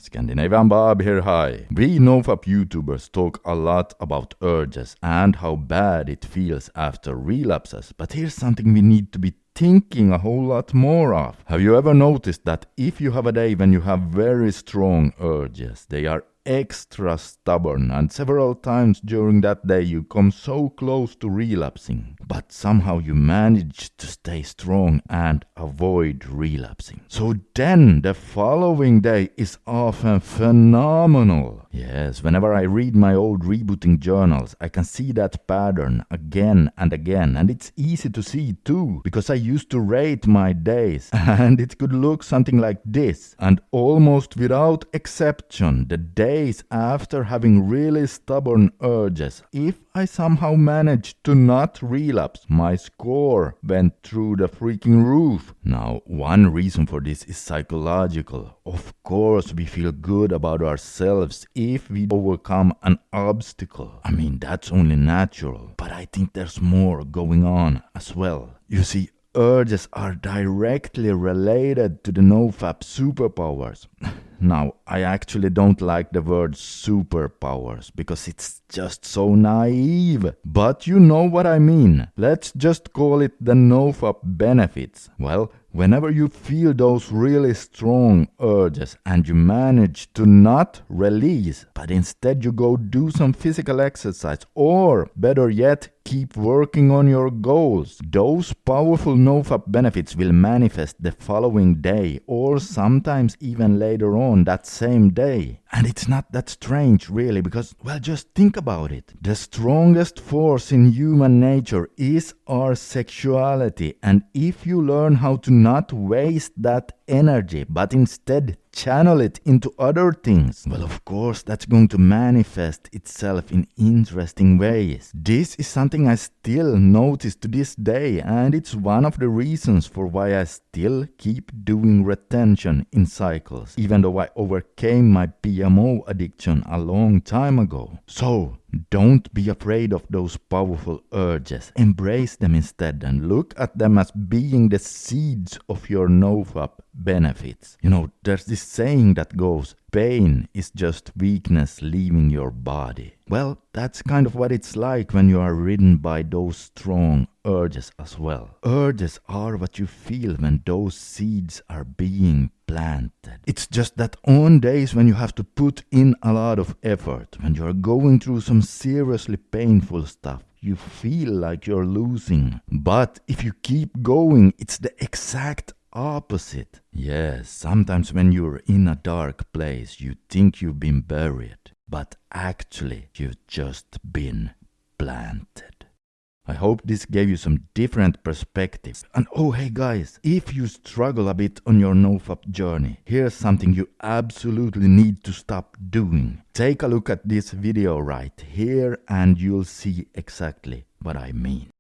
Scandinavian Bob here, hi. We NoFap YouTubers talk a lot about urges and how bad it feels after relapses, but here's something we need to be thinking a whole lot more of. Have you ever noticed that if you have a day when you have very strong urges, they are extra stubborn, and several times during that day you come so close to relapsing, but somehow you manage to stay strong and avoid relapsing. So then the following day is often phenomenal. Yes, whenever I read my old rebooting journals, I can see that pattern again and again, and it's easy to see too, because I used to rate my days, and it could look something like this, and almost without exception, the days after having really stubborn urges, if I somehow managed to not relapse, my score went through the freaking roof. Now, one reason for this is psychological. Of course, we feel good about ourselves if we overcome an obstacle. I mean, that's only natural, but I think there's more going on as well. You see, urges are directly related to the NoFap superpowers. Now, I actually don't like the word superpowers because it's just so naive. But you know what I mean. Let's just call it the NoFap benefits. Well, whenever you feel those really strong urges and you manage to not release, but instead you go do some physical exercise, or better yet, keep working on your goals, those powerful NoFap benefits will manifest the following day, or sometimes even later on that same day. And it's not that strange really, because, well, just think about it. The strongest force in human nature is our sexuality, and if you learn how to not waste that energy, but instead channel it into other things, well, of course, that's going to manifest itself in interesting ways. This is something I still notice to this day, and it's one of the reasons for why I still keep doing retention in cycles, even though I overcame my PMO addiction a long time ago. So, don't be afraid of those powerful urges. Embrace them instead and look at them as being the seeds of your NoFap benefits. You know, there's this saying that goes, pain is just weakness leaving your body. Well, that's kind of what it's like when you are ridden by those strong urges as well. Urges are what you feel when those seeds are being planted. It's just that on days when you have to put in a lot of effort, when you're going through some seriously painful stuff, you feel like you're losing. But if you keep going, it's the exact opposite. Yes, sometimes when you're in a dark place, you think you've been buried, but actually you've just been planted. I hope this gave you some different perspectives. And oh hey guys, if you struggle a bit on your NoFap journey, here's something you absolutely need to stop doing. Take a look at this video right here and you'll see exactly what I mean.